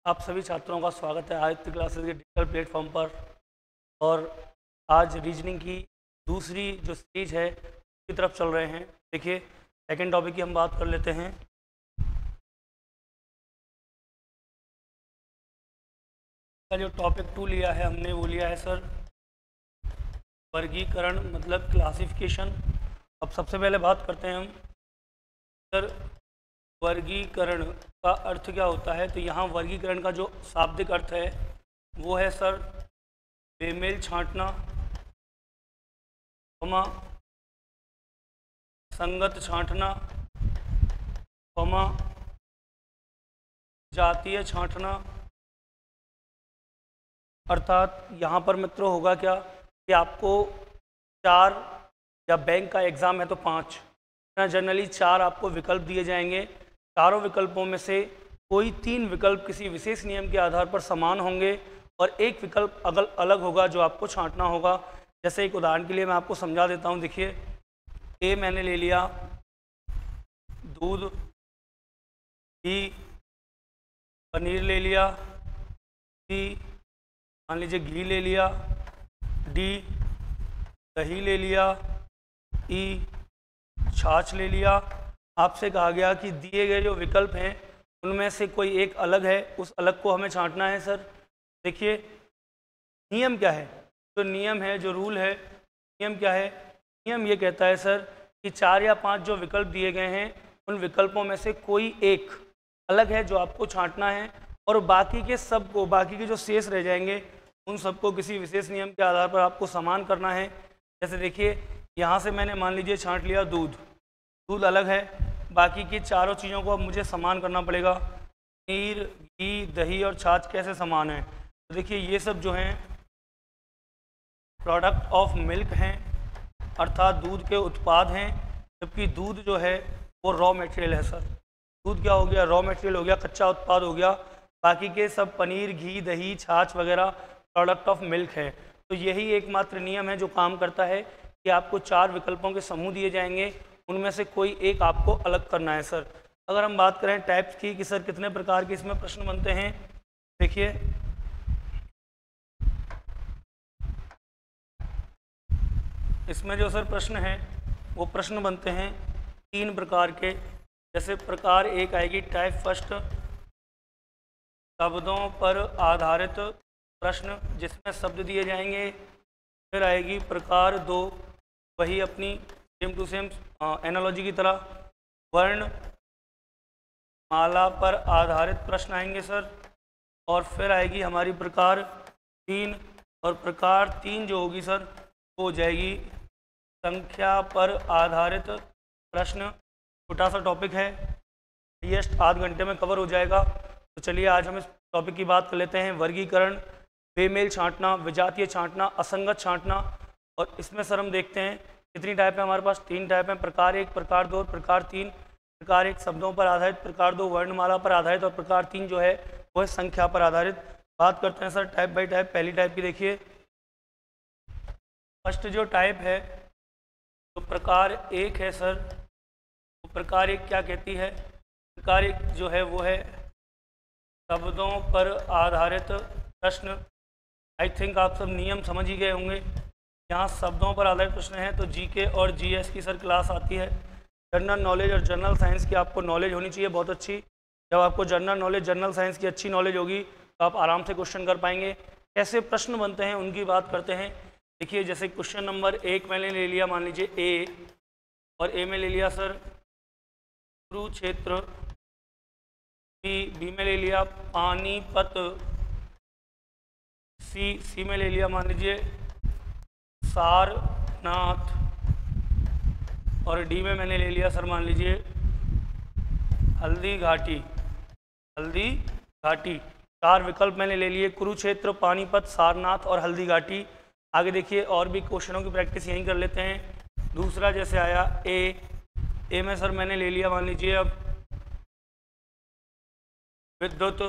आप सभी छात्रों का स्वागत है आदित्य क्लासेस के डिजिटल प्लेटफॉर्म पर। और आज रीजनिंग की दूसरी जो स्टेज है उसकी तरफ चल रहे हैं। देखिए, सेकंड टॉपिक की हम बात कर लेते हैं। का जो टॉपिक 2 लिया है हमने वो लिया है सर वर्गीकरण, मतलब क्लासिफिकेशन। अब सबसे पहले बात करते हैं हम सर वर्गीकरण का अर्थ क्या होता है। तो यहाँ वर्गीकरण का जो शाब्दिक अर्थ है वो है सर बेमेल छांटना, संगत छांटना, जातीय छांटना। अर्थात यहाँ पर मित्रों होगा क्या कि आपको 4 या बैंक का एग्ज़ाम है तो 5 जनरली 4 आपको विकल्प दिए जाएंगे। चारों विकल्पों में से कोई 3 विकल्प किसी विशेष नियम के आधार पर समान होंगे और एक विकल्प अलग होगा जो आपको छांटना होगा। जैसे एक उदाहरण के लिए मैं आपको समझा देता हूँ। देखिए, ए मैंने ले लिया दूध, बी पनीर ले लिया, सी मान लीजिए घी ले लिया, डी दही ले लिया, ई छाछ ले लिया। आपसे कहा गया कि दिए गए जो विकल्प हैं उनमें से कोई एक अलग है, उस अलग को हमें छांटना है। सर देखिए, नियम क्या है, जो नियम है, जो रूल है, नियम क्या है। नियम ये कहता है सर कि 4 या 5 जो विकल्प दिए गए हैं उन विकल्पों में से कोई एक अलग है जो आपको छांटना है, और बाकी के जो शेष रह जाएंगे उन सबको किसी विशेष नियम के आधार पर आपको समान करना है। जैसे देखिए, यहाँ से मैंने मान लीजिए छांट लिया दूध अलग है, बाकी की चारों चीज़ों को अब मुझे समान करना पड़ेगा। पनीर, घी, दही और छाछ कैसे समान है। तो देखिए, ये सब जो हैं प्रोडक्ट ऑफ मिल्क हैं, अर्थात दूध के उत्पाद हैं, जबकि दूध जो है वो रॉ मटेरियल है। सर दूध क्या हो गया, रॉ मटेरियल हो गया, कच्चा उत्पाद हो गया। बाकी के सब पनीर, घी, दही, छाछ वगैरह प्रोडक्ट ऑफ मिल्क है। तो यही एकमात्र नियम है जो काम करता है कि आपको 4 विकल्पों के समूह दिए जाएंगे, उनमें से कोई एक आपको अलग करना है। सर अगर हम बात करें टाइप्स की कि सर कितने प्रकार के इसमें प्रश्न बनते हैं, देखिए इसमें जो सर प्रश्न हैं वो प्रश्न बनते हैं 3 प्रकार के। जैसे प्रकार 1 आएगी टाइप फर्स्ट, शब्दों पर आधारित प्रश्न जिसमें शब्द दिए जाएंगे। फिर आएगी प्रकार 2, वही अपनी सेम टू सेम एनालॉजी की तरह वर्ण माला पर आधारित प्रश्न आएंगे सर। और फिर आएगी हमारी प्रकार 3, और प्रकार 3 जो होगी सर वो हो जाएगी संख्या पर आधारित प्रश्न। छोटा सा टॉपिक है, हाईएस्ट आध घंटे में कवर हो जाएगा। तो चलिए आज हम इस टॉपिक की बात कर लेते हैं, वर्गीकरण, बेमेल छांटना, विजातीय छांटना, असंगत छांटना। और इसमें सर हम देखते हैं कितनी टाइप है हमारे पास, 3 टाइप हैं, प्रकार 1, प्रकार 2 और प्रकार 3। प्रकार 1 शब्दों पर आधारित, प्रकार 2 वर्णमाला पर आधारित और प्रकार 3 जो है वो है संख्या पर आधारित। बात करते हैं सर टाइप बाय टाइप। पहली टाइप की देखिए, फर्स्ट जो टाइप है तो प्रकार 1 है सर। तो प्रकार 1 क्या कहती है, प्रकार 1 जो है वो है शब्दों पर आधारित प्रश्न। आई थिंक आप सब नियम समझ ही गए होंगे। यहाँ शब्दों पर आधारित प्रश्न है तो जीके और जीएस की सर क्लास आती है। जनरल नॉलेज और जनरल साइंस की आपको नॉलेज होनी चाहिए बहुत अच्छी। जब आपको जनरल नॉलेज, जनरल साइंस की अच्छी नॉलेज होगी तो आप आराम से क्वेश्चन कर पाएंगे। कैसे प्रश्न बनते हैं उनकी बात करते हैं। देखिए, जैसे क्वेश्चन नंबर 1 मैंने ले लिया, मान लीजिए ए, और ए में ले लिया सर कुरुक्षेत्र, बी में ले लिया पानीपत, सी में ले लिया मान लीजिए सारनाथ, और डी में मैंने ले लिया सर मान लीजिए हल्दी घाटी। 4 विकल्प मैंने ले लिए, कुरुक्षेत्र, पानीपत, सारनाथ और हल्दी घाटी। आगे देखिए और भी क्वेश्चनों की प्रैक्टिस यहीं कर लेते हैं। दूसरा जैसे आया ए में सर मैंने ले लिया मान लीजिए अब विद्युत,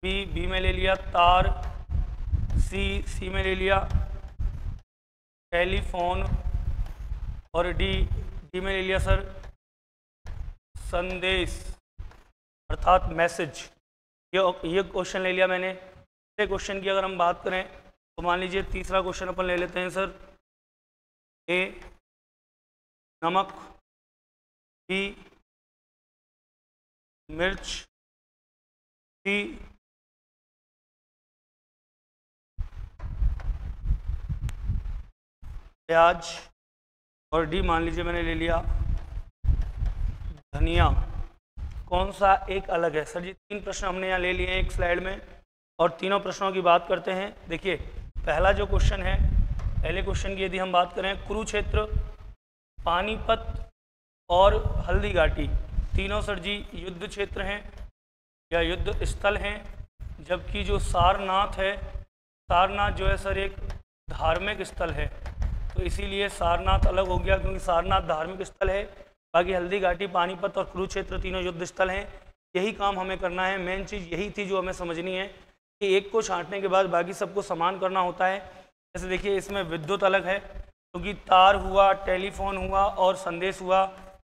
बी में ले लिया तार, सी में ले लिया टेलीफोन, और डी में ले लिया सर संदेश अर्थात मैसेज। ये क्वेश्चन ले लिया मैंने। तीसरे क्वेश्चन की अगर हम बात करें तो मान लीजिए तीसरा क्वेश्चन अपन ले लेते हैं सर। ए नमक, बी मिर्च, सी प्याज और डी मान लीजिए मैंने ले लिया धनिया। कौन सा एक अलग है? सर जी 3 प्रश्न हमने यहाँ ले लिए हैं एक स्लाइड में और तीनों प्रश्नों की बात करते हैं। देखिए पहला जो क्वेश्चन है, पहले क्वेश्चन की यदि हम बात करें, कुरुक्षेत्र, पानीपत और हल्दीघाटी तीनों सर जी युद्ध क्षेत्र हैं या युद्ध स्थल हैं, जबकि जो सारनाथ है, सारनाथ जो है सर एक धार्मिक स्थल है, तो इसीलिए सारनाथ अलग हो गया क्योंकि सारनाथ धार्मिक स्थल है। बाकी हल्दीघाटी, पानीपत और कुरुक्षेत्र तीनों युद्ध स्थल हैं। यही काम हमें करना है, मेन चीज़ यही थी जो हमें समझनी है कि एक को छांटने के बाद बाकी सबको समान करना होता है। जैसे देखिए इसमें विद्युत अलग है क्योंकि तार हुआ, टेलीफोन हुआ और संदेश हुआ,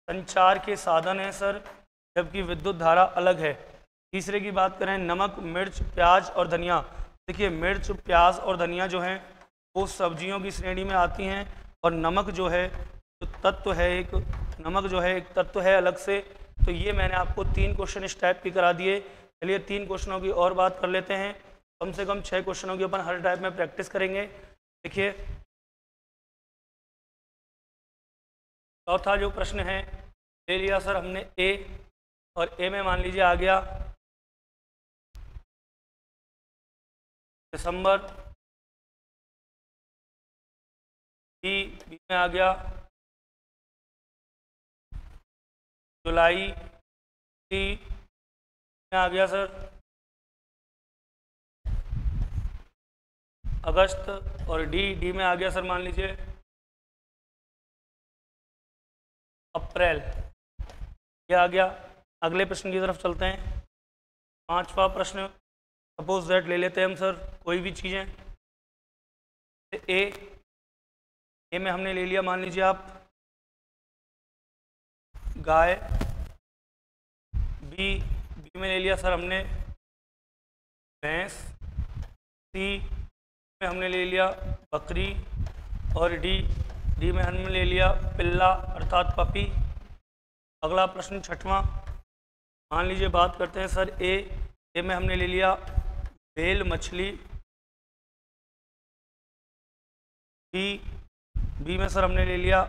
संचार के साधन हैं सर, जबकि विद्युत धारा अलग है। तीसरे की बात करें, नमक, मिर्च, प्याज और धनिया। देखिए मिर्च, प्याज और धनिया जो हैं वो सब्जियों की श्रेणी में आती हैं और नमक जो है तो तत्व है, एक नमक जो है एक तत्व है अलग से। तो ये मैंने आपको 3 क्वेश्चन इस टाइप के करा दिए। चलिए 3 क्वेश्चनों की और बात कर लेते हैं। कम से कम 6 क्वेश्चनों की अपन हर टाइप में प्रैक्टिस करेंगे। देखिए चौथा जो प्रश्न है ले लिया सर हमने ए, और ए में मान लीजिए आ गया दिसंबर, बी में आ गया जुलाई, सी में आ गया सर अगस्त और डी में आ गया सर मान लीजिए अप्रैल। ये आ गया। अगले प्रश्न की तरफ चलते हैं। 5वां प्रश्न, सपोज दैट ले लेते हैं हम सर कोई भी चीज़ें। ए में हमने ले लिया मान लीजिए आप गाय, बी में ले लिया सर हमने भैंस, सी में हमने ले लिया बकरी और डी में हमने ले लिया पिल्ला अर्थात पपी। अगला प्रश्न 6वां, मान लीजिए बात करते हैं सर ए में हमने ले लिया व्हेल मछली, बी में सर हमने ले लिया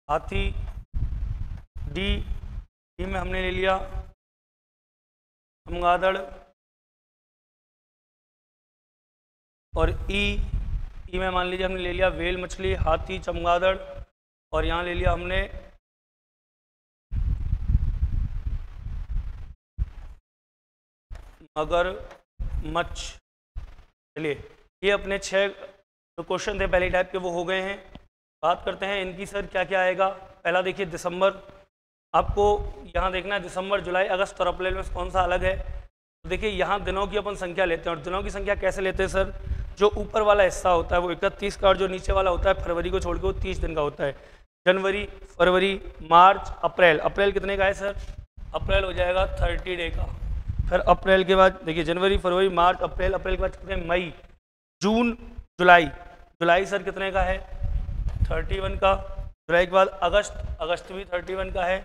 हाथी, डी में हमने ले लिया चमगादड़ और ई में मान लीजिए हमने ले लिया व्हेल मछली, हाथी, चमगादड़ और यहाँ ले लिया हमने मगरमच्छ। चलिए ये अपने 6 जो क्वेश्चन थे पहले टाइप के वो हो गए हैं। बात करते हैं इनकी सर क्या क्या आएगा। पहला देखिए दिसंबर, आपको यहाँ देखना है दिसंबर, जुलाई, अगस्त और अप्रैल में कौन सा अलग है। तो देखिए यहाँ दिनों की अपन संख्या लेते हैं और दिनों की संख्या कैसे लेते हैं सर, जो ऊपर वाला हिस्सा होता है वो 31 का और जो नीचे वाला होता है फरवरी को छोड़ के वो 30 दिन का होता है। जनवरी, फरवरी, मार्च, अप्रैल। अप्रैल कितने का है सर? अप्रैल हो जाएगा 30 डे का। फिर अप्रैल के बाद देखिए जनवरी, फरवरी, मार्च, अप्रैल, अप्रैल के बाद कितने, मई, जून, जुलाई। जुलाई सर कितने का है? 31 का। जुलाई के बाद अगस्त, अगस्त भी 31 का है।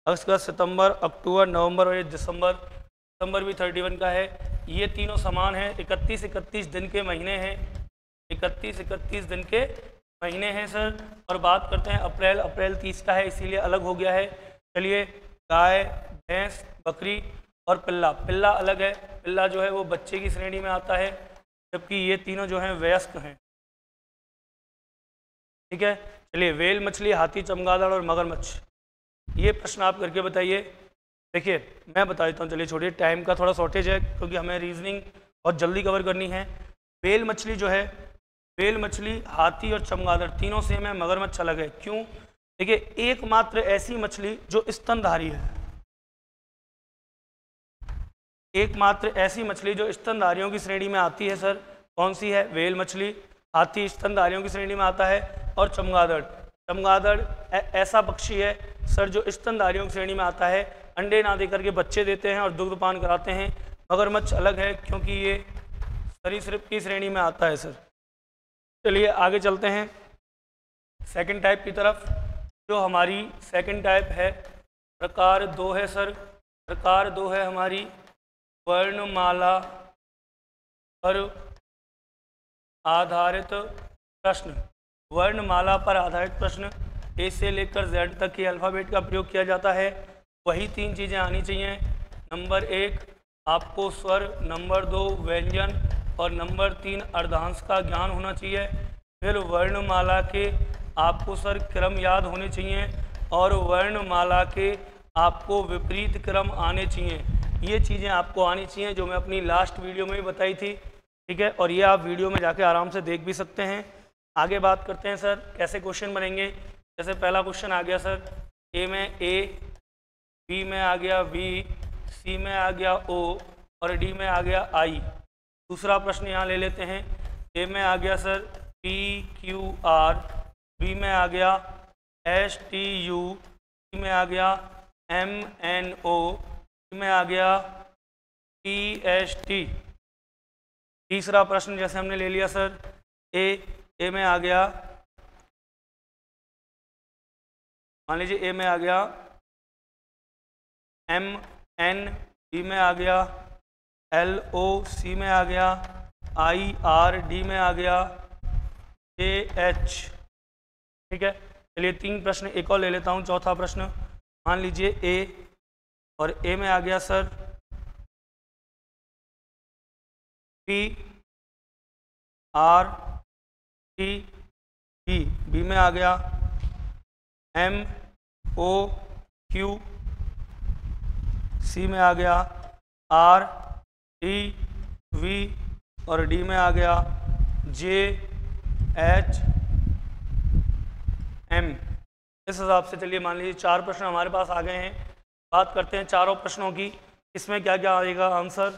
अगस्त के बाद सितंबर, अक्टूबर, नवंबर और ये दिसंबर, दिसंबर भी 31 का है। ये तीनों समान हैं, 31 दिन के महीने हैं, 31 दिन के महीने हैं सर। और बात करते हैं अप्रैल, अप्रैल 30 का है इसीलिए अलग हो गया है। चलिए गाय, भैंस, बकरी और पिल्ला, पिल्ला अलग है, पिल्ला जो है वो बच्चे की श्रेणी में आता है, जबकि ये तीनों जो हैं वयस्क हैं। ठीक है, चलिए व्हेल मछली, हाथी, चमगादड़ और मगरमच्छ, ये प्रश्न आप करके बताइए। देखिए मैं बता देता हूँ, चलिए छोड़िए, टाइम का थोड़ा शॉर्टेज है क्योंकि हमें रीजनिंग बहुत जल्दी कवर करनी है। व्हेल मछली जो है, व्हेल मछली, हाथी और चमगादड़ तीनों सेम है, मगरमच्छ अलग है। क्यों? देखिए एकमात्र ऐसी मछली जो स्तनधारी है, एकमात्र ऐसी मछली जो स्तनधारियों की श्रेणी में आती है सर, कौन सी है? व्हेल मछली। हाथी स्तनधारियों की श्रेणी में आता है और चमगादड़, चमगादड़ ऐसा पक्षी है सर जो स्तनधारियों की श्रेणी में आता है, अंडे ना दे करके बच्चे देते हैं और दुग्धपान कराते हैं। मगरमच्छ अलग है क्योंकि ये सरीसृप की श्रेणी में आता है सर। चलिए आगे चलते हैं सेकंड टाइप की तरफ। जो हमारी सेकंड टाइप है प्रकार 2 है सर। प्रकार 2 है हमारी वर्णमाला पर आधारित प्रश्न। वर्णमाला पर आधारित प्रश्न ए से लेकर जेड तक के अल्फ़ाबेट का प्रयोग किया जाता है। वही 3 चीज़ें आनी चाहिए। नंबर 1 आपको स्वर, नंबर 2 व्यंजन और नंबर 3 अर्धांश का ज्ञान होना चाहिए। फिर वर्णमाला के आपको सर क्रम याद होने चाहिए और वर्णमाला के आपको विपरीत क्रम आने चाहिए। ये चीज़ें आपको आनी चाहिए जो मैं अपनी लास्ट वीडियो में भी बताई थी, ठीक है। और ये आप वीडियो में जाके आराम से देख भी सकते हैं। आगे बात करते हैं सर कैसे क्वेश्चन बनेंगे। जैसे पहला क्वेश्चन आ गया सर ए में ए, बी में आ गया वी, सी में आ गया ओ और डी में आ गया आई। दूसरा प्रश्न यहाँ ले लेते हैं। ए में आ गया sir P Q R, B में आ गया एस टी यू, सी में आ गया एम एन ओ, सी में आ गया टी एस टी। तीसरा प्रश्न जैसे हमने ले लिया सर ए में आ गया, मान लीजिए ए में आ गया एम एन, बी में आ गया एल ओ, सी में आ गया आई आर, डी में आ गया ए एच, ठीक है। चलिए 3 प्रश्न एक और ले लेता हूँ। चौथा प्रश्न मान लीजिए ए और ए में आ गया sir P R T B, B में आ गया एम ओ क्यू, सी में आ गया आर टी वी और डी में आ गया जे एच एम। इस हिसाब से चलिए मान लीजिए 4 प्रश्न हमारे पास आ गए हैं। बात करते हैं चारों प्रश्नों की, इसमें क्या क्या आएगा आंसर।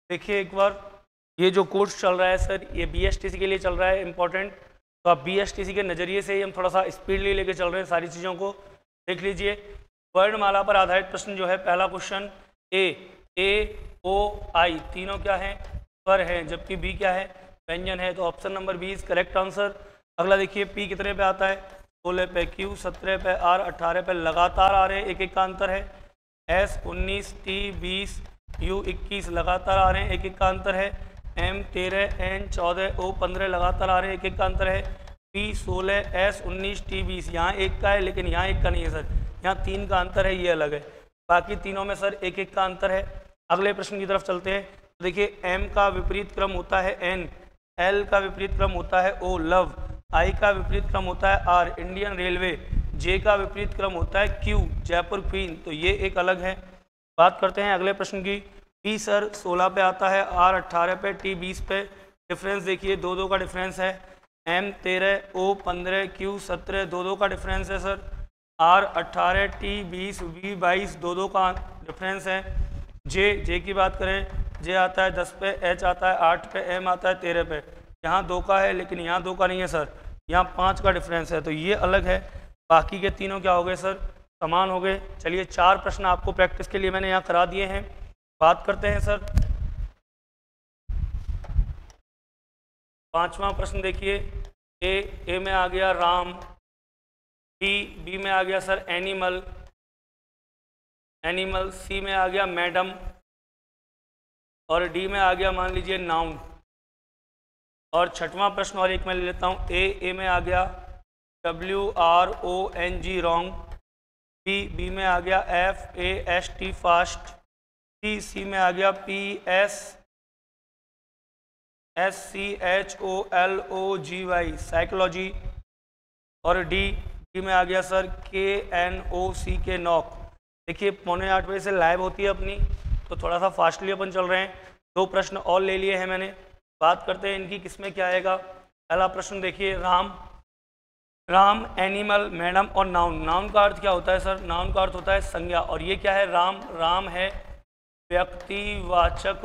देखिए एक बार ये जो कोर्स चल रहा है सर ये BSTC के लिए चल रहा है इम्पोर्टेंट, तो आप BSTC के नज़रिए से ही हम थोड़ा सा स्पीडली लेके चल रहे हैं सारी चीज़ों को। देख लीजिए वर्णमाला पर आधारित प्रश्न जो है पहला क्वेश्चन ए ओ आई तीनों क्या है स्वर हैं, जबकि बी क्या है व्यंजन है, तो option number B is correct answer. अगला देखिए पी कितने पे आता है 16 पे, क्यू 17 पे, आर 18 पे लगातार आ रहे हैं, एक एक का अंतर है। एस 19, टी 20, यू 21 लगातार आ रहे हैं, एक एक का अंतर है। एम 13, एन 14, ओ 15 लगातार आ रहे हैं, एक एक का अंतर है। पी 16, एस 19, टी 20 यहाँ एक का है लेकिन यहाँ एक का नहीं है सर, यहाँ 3 का अंतर है, ये अलग है। बाकी तीनों में सर एक एक का अंतर है। अगले प्रश्न की तरफ चलते हैं। तो देखिए एम का विपरीत क्रम होता है एन, एल का विपरीत क्रम होता है ओ लव, आई का विपरीत क्रम होता है आर इंडियन रेलवे, जे का विपरीत क्रम होता है क्यू जयपुर क्वीन, तो ये एक अलग है। बात करते हैं अगले प्रश्न की। पी सर 16 पे आता है, आर 18 पे, टी 20 पे। डिफरेंस देखिए 2-2 का डिफरेंस है। एम 13, ओ 15, क्यू 17 2-2 का डिफरेंस है सर। आर 18, टी 20, वी 22 2-2 का डिफरेंस है। जे की बात करें जे आता है 10 पे, एच आता है 8 पे, एम आता है 13 पे। यहाँ 2 का है लेकिन यहाँ 2 का नहीं है सर, यहाँ 5 का डिफरेंस है, तो ये अलग है। बाकी के तीनों क्या हो गए सर समान हो गए। चलिए 4 प्रश्न आपको प्रैक्टिस के लिए मैंने यहाँ करा दिए हैं। बात करते हैं सर 5वां प्रश्न। देखिए ए में आ गया राम, बी में आ गया सर एनिमल, सी में आ गया मैडम और डी में आ गया मान लीजिए नाउन। और 6वां प्रश्न और एक मैं ले लेता हूँ। ए में आ गया WRONG रॉन्ग, बी में आ गया FAST फास्ट, सी में आ गया PSCHOLOGY साइकोलॉजी और डी में आ गया सर KNOCK नॉक। देखिए 7:45 बजे से लाइव होती है अपनी, तो थोड़ा सा फास्टली अपन चल रहे हैं। 2 प्रश्न और ले लिए हैं मैंने। बात करते हैं इनकी किसमें क्या आएगा। पहला प्रश्न देखिए राम एनिमल मैडम और नाउन। नाउन का अर्थ क्या होता है सर, नाउन का अर्थ होता है संज्ञा, और ये क्या है राम है व्यक्तिवाचक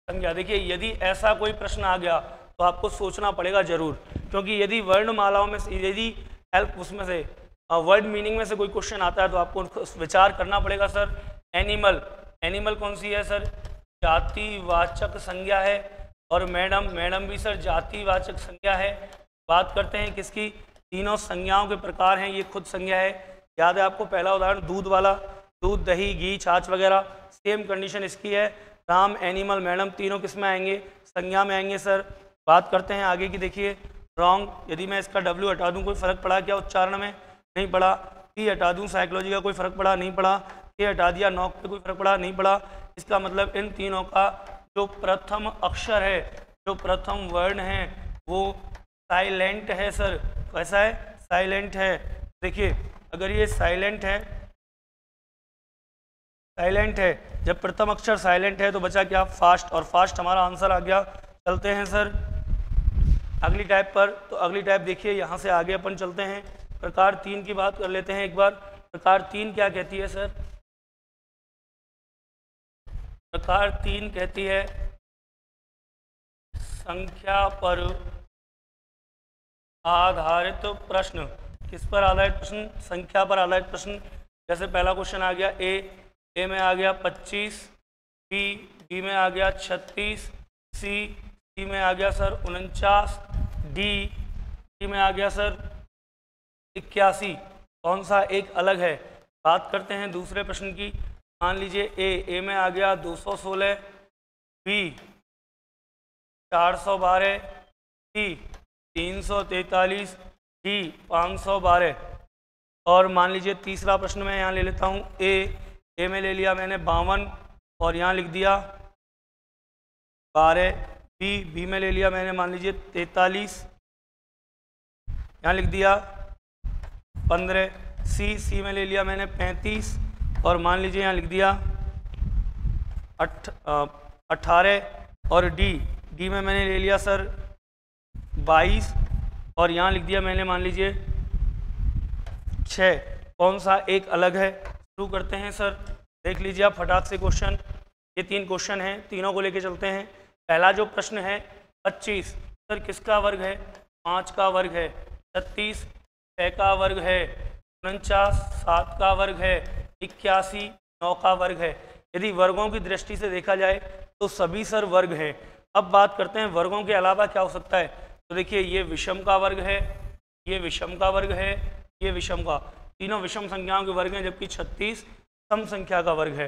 संज्ञा। देखिए यदि ऐसा कोई प्रश्न आ गया तो आपको सोचना पड़ेगा जरूर, क्योंकि यदि वर्णमालाओं में से यदि हेल्प उसमें से वर्ड मीनिंग में से कोई क्वेश्चन आता है तो आपको विचार करना पड़ेगा सर एनिमल, एनिमल कौन सी है सर? जातिवाचक संज्ञा है। और मैडम, मैडम भी सर जातिवाचक संज्ञा है। बात करते हैं किसकी? तीनों संज्ञाओं के प्रकार हैं, ये खुद संज्ञा है। याद है आपको पहला उदाहरण दूध वाला, दूध, दही, घी, छाछ वगैरह। सेम कंडीशन इसकी है। राम, एनिमल, मैडम तीनों किस में आएंगे? संज्ञा में आएंगे सर। बात करते हैं आगे की, देखिए रॉन्ग। यदि मैं इसका W हटा दूं कोई फ़र्क पड़ा क्या उच्चारण में? नहीं पड़ा। P हटा दूं साइकोलॉजी का कोई फ़र्क पड़ा? नहीं पड़ा। K हटा दिया नॉक पे कोई फ़र्क पड़ा? नहीं पड़ा। इसका मतलब इन तीनों का जो प्रथम अक्षर है, जो प्रथम वर्ण है वो साइलेंट है सर। कैसा है? साइलेंट है। देखिए अगर ये साइलेंट है, साइलेंट है, जब प्रथम अक्षर साइलेंट है तो बचा क्या? फास्ट। और फास्ट हमारा आंसर आ गया। चलते हैं सर अगली टाइप पर। तो अगली टाइप देखिए, यहाँ से आगे अपन चलते हैं। प्रकार 3 की बात कर लेते हैं एक बार। प्रकार 3 क्या कहती है सर? प्रकार 3 कहती है संख्या पर आधारित प्रश्न। किस पर आधारित प्रश्न? संख्या पर आधारित प्रश्न। जैसे पहला क्वेश्चन आ गया ए में आ गया 25, बी में आ गया 36, सी में आ गया सर 49, डी में आ गया सर 81। कौन सा एक अलग है? बात करते हैं दूसरे प्रश्न की। मान लीजिए ए में आ गया 216, बी 412, सी 343, डी 512। और मान लीजिए तीसरा प्रश्न मैं यहाँ ले लेता हूँ। ए में ले लिया मैंने 52 और यहाँ लिख दिया 12। बी में ले लिया मैंने मान लीजिए 43, यहाँ लिख दिया 15। सी में ले लिया मैंने 35 और मान लीजिए यहाँ लिख दिया 18। और डी में मैंने ले लिया सर 22 और यहाँ लिख दिया मैंने मान लीजिए 6। कौन सा एक अलग है? शुरू करते हैं सर। देख लीजिए आप फटाक से क्वेश्चन। ये 3 क्वेश्चन हैं, तीनों को लेके चलते हैं। पहला जो प्रश्न है 25 सर किसका वर्ग है? 5 का वर्ग है। 36 6 का वर्ग है। 49 7 का वर्ग है। 81 9 का वर्ग है। यदि वर्गों की दृष्टि से देखा जाए तो सभी सर वर्ग हैं। अब बात करते हैं वर्गों के अलावा क्या हो सकता है। तो देखिए ये विषम का वर्ग है, ये विषम का वर्ग है, ये विषम का, तीनों विषम संख्याओं के वर्ग हैं, जबकि 36 सम संख्या का वर्ग है।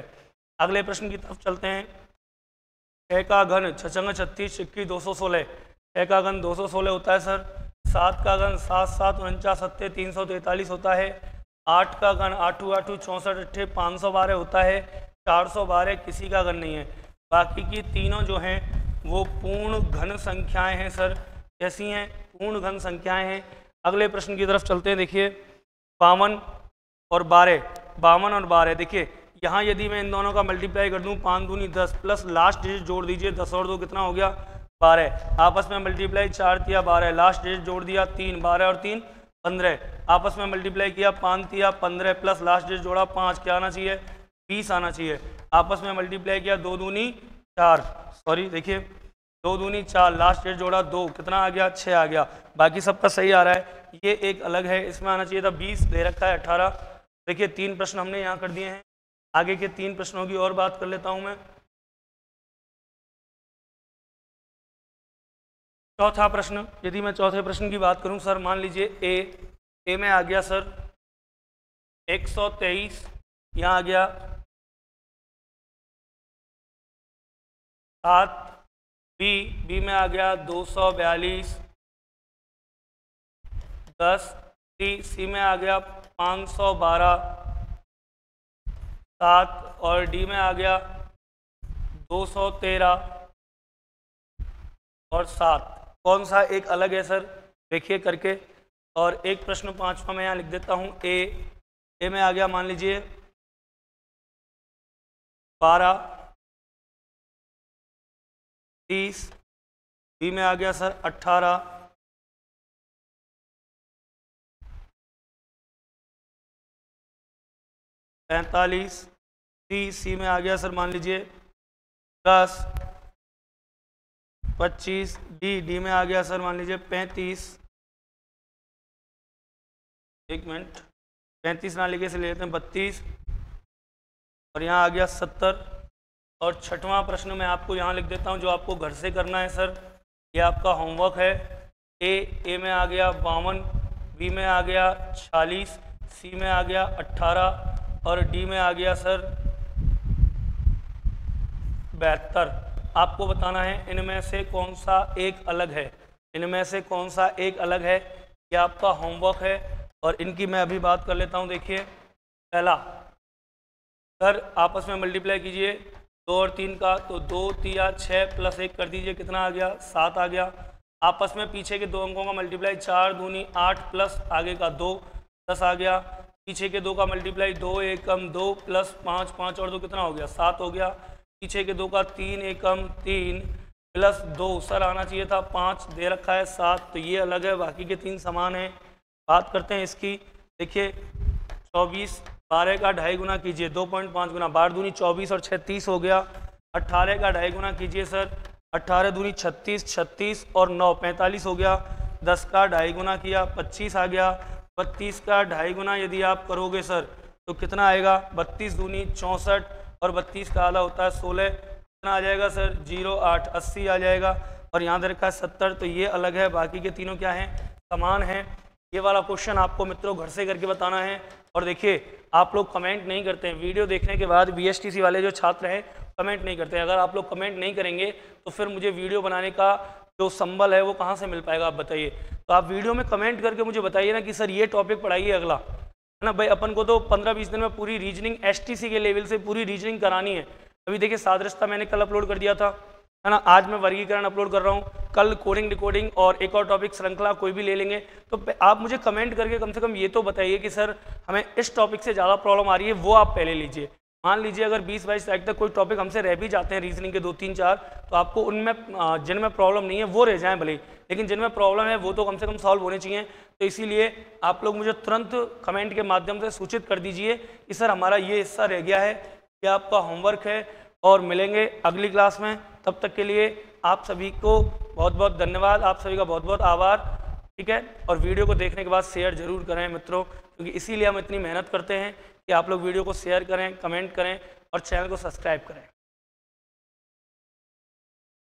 अगले प्रश्न की तरफ चलते हैं। 6 का घन 6 छंग 36 छिक्की 216। 6 का घन 216 होता है सर। 7 का घन 7 7 49 7 343 होता है। 8 का घन 8 8 64 8 512 होता है। 412 किसी का घन नहीं है। बाकी की तीनों जो हैं वो पूर्ण घन संख्याएं हैं सर। कैसी हैं? पूर्ण घन संख्याएं हैं। अगले प्रश्न की तरफ चलते हैं। देखिए 52 और 12, 52 और 12। देखिए यहाँ यदि मैं इन दोनों का मल्टीप्लाई कर दूँ 5 दूनी 10 प्लस लास्ट डिजिट जोड़ दीजिए 10 और 2 कितना हो गया? 12। आपस में मल्टीप्लाई 4 तिया 12, लास्ट डिजिट जोड़ दिया 3, 12 और 3 15। आपस में मल्टीप्लाई किया 5 तिया 15 प्लस लास्ट डिजिट जोड़ा 5, क्या आना चाहिए? 20 आना चाहिए। आपस में मल्टीप्लाई किया 2 दूनी 4, सॉरी देखिए 2 दूनी 4, लास्ट डिजिट जोड़ा 2, कितना आ गया? 6 आ गया। बाकी सबका सही आ रहा है। ये एक अलग है, इसमें आना चाहिए था 20, दे रखा है 18। देखिए 3 प्रश्न हमने यहाँ कर दिए हैं। आगे के 3 प्रश्नों की और बात कर लेता हूँ मैं। चौथा प्रश्न, यदि मैं चौथे प्रश्न की बात करूँ सर, मान लीजिए ए में आ गया सर 123, यहाँ आ गया 7, बी में आ गया 242, 10, सी में आ गया 512, 7 और डी में आ गया 213 और 7। कौन सा एक अलग है सर? देखिए करके। और एक प्रश्न 5वां मैं यहाँ लिख देता हूँ। ए में आ गया मान लीजिए 12, 30, बी में आ गया सर 18, 45, सी में आ गया सर मान लीजिए 10, 25, डी में आ गया सर मान लीजिए 35, एक मिनट 35 ना लिखे से ले लेते हैं 32, और यहाँ आ गया 70। और छठवां प्रश्न मैं आपको यहाँ लिख देता हूँ जो आपको घर से करना है सर, ये आपका होमवर्क है। ए में आ गया 52, बी में आ गया 46, सी में आ गया 18 और डी में आ गया सर 72। आपको बताना है इनमें से कौन सा एक अलग है, इनमें से कौन सा एक अलग है, ये आपका होमवर्क है। और इनकी मैं अभी बात कर लेता हूँ। देखिए पहला, सर आपस में मल्टीप्लाई कीजिए 2 और 3 का, तो 2 3 6 प्लस 1 कर दीजिए, कितना आ गया 7 आ गया। आपस में पीछे के दो अंकों का मल्टीप्लाई 4 दूनी 8 प्लस आगे का 2 10 आ गया। पीछे के 2 का मल्टीप्लाई 2 एकम 2 प्लस 5 5 और 2 कितना हो गया 7 हो गया। पीछे के 2 का 3 एकम 3 प्लस 2 सर आना चाहिए था 5, दे रखा है 7, तो ये अलग है, बाकी के 3 समान हैं। बात करते हैं इसकी। देखिए 24, 12 का 2.5 गुना कीजिए, 2.5 गुना, 12 दूनी 24 और 36 हो गया। 18 का 2.5 गुना कीजिए सर, 18 दूनी 36, 36 और 9 45 हो गया। 10 का 2.5 गुना किया 25 आ गया। 32 का 2.5 गुना यदि आप करोगे सर तो कितना आएगा, 32 दूनी 64 और 32 का आधा होता है 16, कितना आ जाएगा सर 0 8 80 आ जाएगा। और यहाँ दे रखा है 70, तो ये अलग है, बाकी के तीनों क्या हैं समान हैं। ये वाला क्वेश्चन आपको मित्रों घर से करके बताना है। और देखिए आप लोग कमेंट नहीं करते हैं, वीडियो देखने के बाद BSTC वाले जो छात्र हैं कमेंट नहीं करते हैं। अगर आप लोग कमेंट नहीं करेंगे तो फिर मुझे वीडियो बनाने का जो संबल है वो कहाँ से मिल पाएगा, आप बताइए। तो आप वीडियो में कमेंट करके मुझे बताइए ना कि सर ये टॉपिक पढ़ाइए अगला, है ना भाई। अपन को तो 15-20 दिन में पूरी रीजनिंग STC के लेवल से पूरी रीजनिंग करानी है। अभी देखिए सादृश्यता मैंने कल अपलोड कर दिया था, है ना, आज मैं वर्गीकरण अपलोड कर रहा हूँ, कल कोडिंग डिकोडिंग और एक और टॉपिक श्रृंखला कोई भी ले लेंगे। तो आप मुझे कमेंट करके कम से कम ये तो बताइए कि सर हमें इस टॉपिक से ज़्यादा प्रॉब्लम आ रही है, वो आप पहले लीजिए। मान लीजिए अगर 20-22 तारीख तक कोई टॉपिक हमसे रह भी जाते हैं रीजनिंग के 2-3-4, तो आपको उनमें जिनमें प्रॉब्लम नहीं है वो रह जाएँ भले, लेकिन जिनमें प्रॉब्लम है वो तो कम से कम सॉल्व होने चाहिए। तो इसीलिए आप लोग मुझे तुरंत कमेंट के माध्यम से सूचित कर दीजिए कि सर हमारा ये हिस्सा रह गया है, ये आपका होमवर्क है। और मिलेंगे अगली क्लास में, तब तक के लिए आप सभी को बहुत बहुत धन्यवाद, आप सभी का बहुत बहुत आभार, ठीक है। और वीडियो को देखने के बाद शेयर जरूर करें मित्रों, क्योंकि इसीलिए हम इतनी मेहनत करते हैं कि आप लोग वीडियो को शेयर करें, कमेंट करें और चैनल को सब्सक्राइब करें।